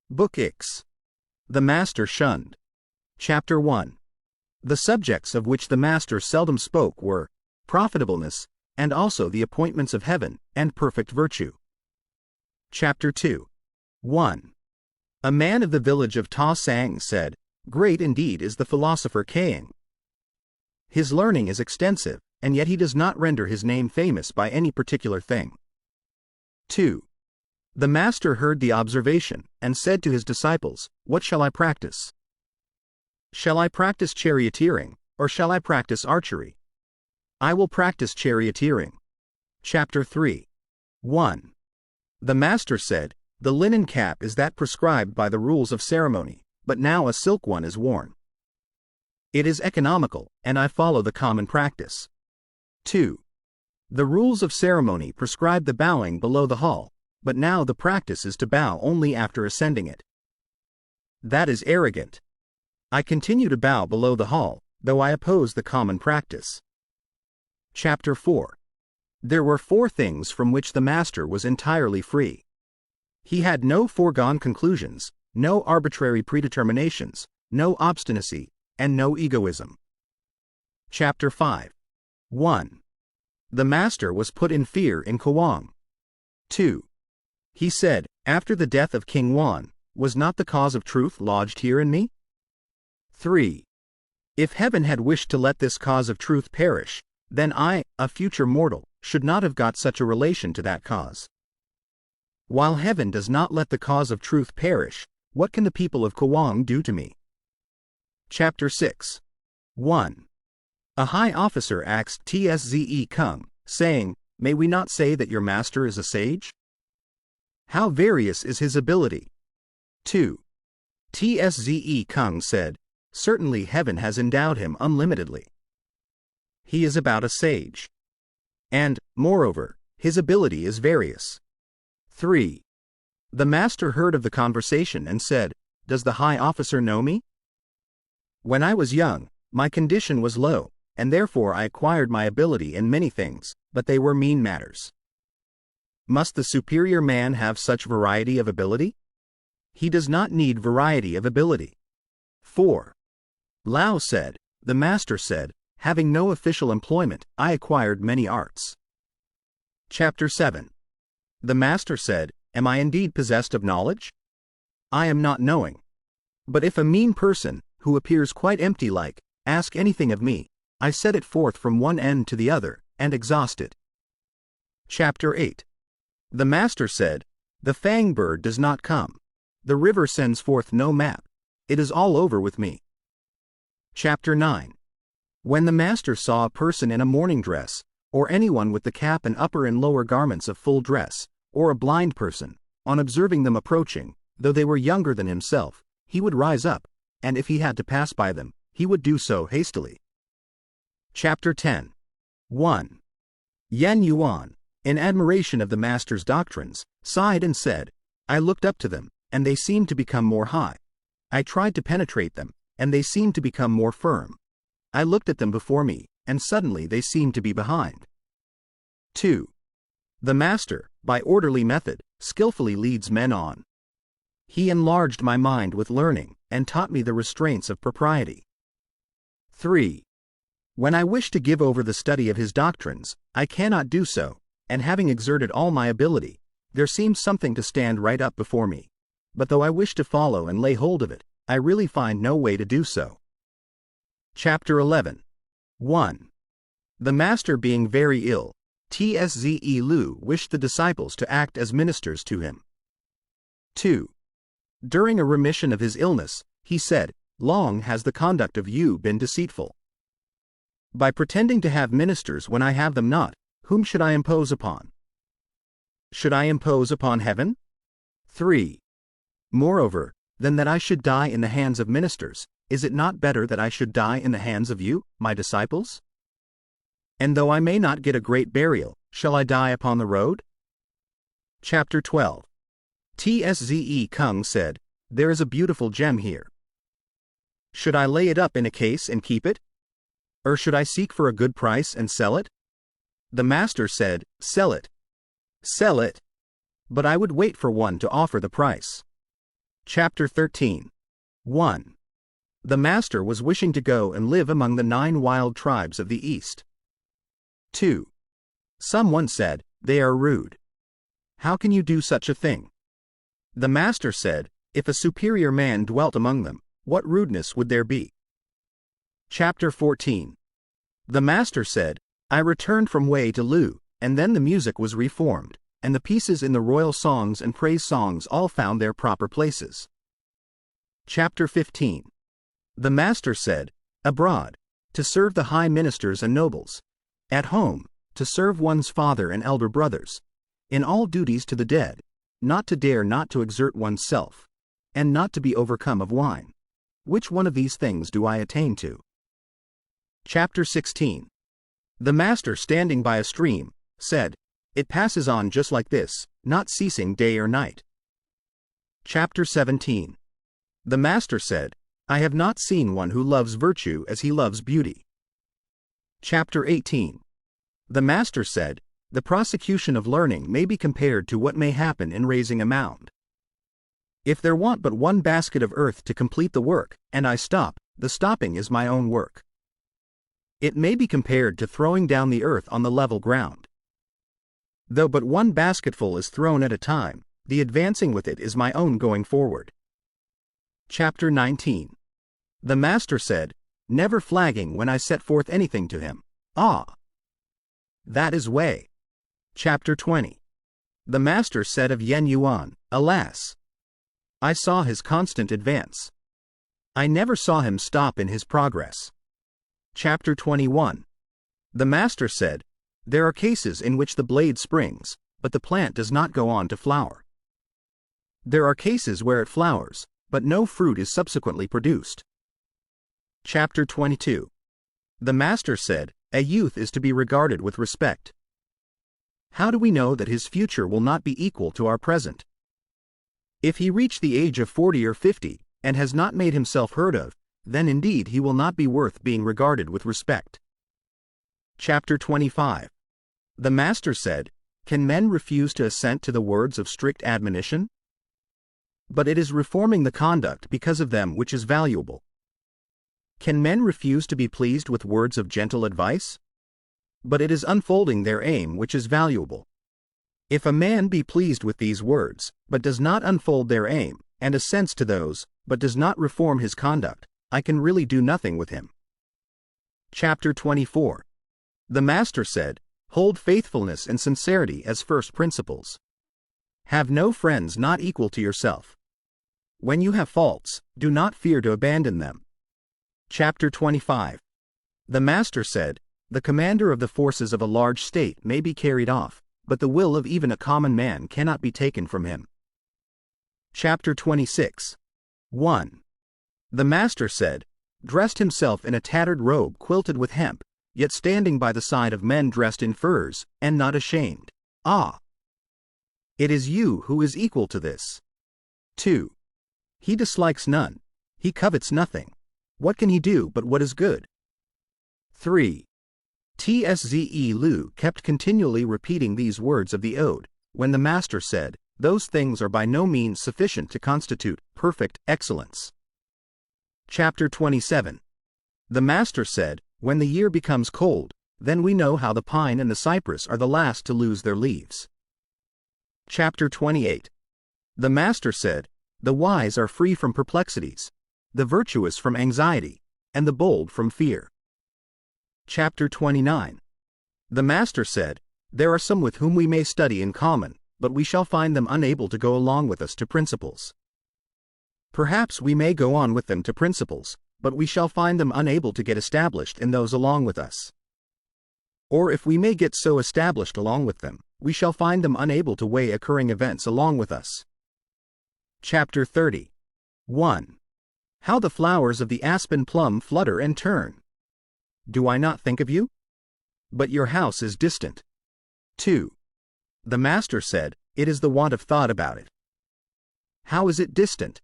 Book X. The Master Shunned. Chapter 1. The subjects of which the Master seldom spoke were profitableness, and also the appointments of heaven, and perfect virtue. Chapter 2. 1. A man of the village of Ta-hsiang said, "Great indeed is the philosopher Ta-hsiang. His learning is extensive, and yet he does not render his name famous by any particular thing." 2. The Master heard the observation, and said to his disciples, "What shall I practice? Shall I practice charioteering, or shall I practice archery? I will practice charioteering." Chapter 3. 1. The Master said, "The linen cap is that prescribed by the rules of ceremony, but now a silk one is worn. It is economical, and I follow the common practice." 2. The rules of ceremony prescribe the bowing below the hall, but now the practice is to bow only after ascending it. That is arrogant. I continue to bow below the hall, though I oppose the common practice. Chapter 4. There were 4 things from which the Master was entirely free. He had no foregone conclusions, no arbitrary predeterminations, no obstinacy, and no egoism. Chapter 5. 1. The Master was put in fear in Kawang. 2. He said, "After the death of King Wan, was not the cause of truth lodged here in me?" 3. If heaven had wished to let this cause of truth perish, then I, a future mortal, should not have got such a relation to that cause. While heaven does not let the cause of truth perish, what can the people of Kawang do to me? Chapter 6. 1. A high officer asked TSZE Kung, saying, "May we not say that your master is a sage? How various is his ability?" 2. TSZE Kung said, "Certainly heaven has endowed him unlimitedly. He is about a sage. And, moreover, his ability is various." 3. The Master heard of the conversation and said, "Does the high officer know me? When I was young, my condition was low, and therefore I acquired my ability in many things, but they were mean matters. Must the superior man have such variety of ability? He does not need variety of ability." 4. Lao said, "The Master said, having no official employment, I acquired many arts." Chapter 7. The Master said, "Am I indeed possessed of knowledge? I am not knowing. But if a mean person, who appears quite empty-like, ask anything of me, I set it forth from one end to the other, and exhaust it." Chapter 8. The Master said, "The fang bird does not come. The river sends forth no map. It is all over with me." Chapter 9. When the Master saw a person in a morning dress, or anyone with the cap and upper and lower garments of full dress, or a blind person, on observing them approaching, though they were younger than himself, he would rise up, and if he had to pass by them, he would do so hastily. Chapter 10. 1. Yan Yuan, in admiration of the Master's doctrines, sighed and said, "I looked up to them, and they seemed to become more high. I tried to penetrate them, and they seemed to become more firm. I looked at them before me, and suddenly they seemed to be behind." 2. The Master, by orderly method, skillfully leads men on. He enlarged my mind with learning, and taught me the restraints of propriety. 3. When I wish to give over the study of his doctrines, I cannot do so, and having exerted all my ability, there seems something to stand right up before me. But though I wish to follow and lay hold of it, I really find no way to do so. Chapter 11. 1. The Master being very ill, TSZE Lu wished the disciples to act as ministers to him. 2. During a remission of his illness, he said, "Long has the conduct of you been deceitful. By pretending to have ministers when I have them not, whom should I impose upon? Should I impose upon heaven? 3. Moreover, than that I should die in the hands of ministers, is it not better that I should die in the hands of you, my disciples? And though I may not get a great burial, shall I die upon the road?" Chapter 12. TSZE Kung said, "There is a beautiful gem here. Should I lay it up in a case and keep it? Or should I seek for a good price and sell it?" The Master said, "Sell it. Sell it. But I would wait for one to offer the price." Chapter 13. 1. The master was wishing to go and live among the 9 wild tribes of the East. 2. Someone said, "They are rude. How can you do such a thing?" The master said, "If a superior man dwelt among them, what rudeness would there be?" Chapter 14. The master said, "I returned from Wei to Lu, and then the music was reformed, and the pieces in the royal songs and praise songs all found their proper places." Chapter 15. The master said, "Abroad, to serve the high ministers and nobles. At home, to serve one's father and elder brothers. In all duties to the dead, not to dare not to exert one's self, and not to be overcome of wine. Which one of these things do I attain to?" Chapter 16. The master, standing by a stream, said, "It passes on just like this, not ceasing day or night." Chapter 17. The master said, "I have not seen one who loves virtue as he loves beauty." Chapter 18. The master said, "The prosecution of learning may be compared to what may happen in raising a mound. If there want but one basket of earth to complete the work, and I stop, the stopping is my own work. It may be compared to throwing down the earth on the level ground. Though but one basketful is thrown at a time, the advancing with it is my own going forward." Chapter 19. The master said, never flagging when I set forth anything to him. That is Wei. Chapter 20. The master said of Yen Yuan, "Alas! I saw his constant advance. I never saw him stop in his progress." Chapter 21. The master said, "There are cases in which the blade springs, but the plant does not go on to flower. There are cases where it flowers, but no fruit is subsequently produced." Chapter 22. The master said, "A youth is to be regarded with respect. How do we know that his future will not be equal to our present? If he reach the age of 40 or 50, and has not made himself heard of, then indeed he will not be worth being regarded with respect." Chapter 25. The master said, "Can men refuse to assent to the words of strict admonition? But it is reforming the conduct because of them which is valuable. Can men refuse to be pleased with words of gentle advice? But it is unfolding their aim which is valuable. If a man be pleased with these words, but does not unfold their aim, and assents to those, but does not reform his conduct, I can really do nothing with him." Chapter 24. The master said, "Hold faithfulness and sincerity as first principles. Have no friends not equal to yourself. When you have faults, do not fear to abandon them." Chapter 25. The master said, "The commander of the forces of a large state may be carried off, but the will of even a common man cannot be taken from him." Chapter 26. 1. The master said, dressed himself in a tattered robe quilted with hemp, yet standing by the side of men dressed in furs, and not ashamed. It is you who is equal to this. 2. He dislikes none. He covets nothing. What can he do but what is good? 3. TSZE Lu kept continually repeating these words of the ode, when the master said, "Those things are by no means sufficient to constitute perfect excellence." Chapter 27. The master said, "When the year becomes cold, then we know how the pine and the cypress are the last to lose their leaves." Chapter 28. The master said, "The wise are free from perplexities, the virtuous from anxiety, and the bold from fear." Chapter 29. The master said, "There are some with whom we may study in common, but we shall find them unable to go along with us to principles. Perhaps we may go on with them to principles, but we shall find them unable to get established in those along with us. Or if we may get so established along with them, we shall find them unable to weigh occurring events along with us." Chapter 30. 1. How the flowers of the aspen plum flutter and turn. Do I not think of you? But your house is distant. 2. The master said, "It is the want of thought about it." How is it distant?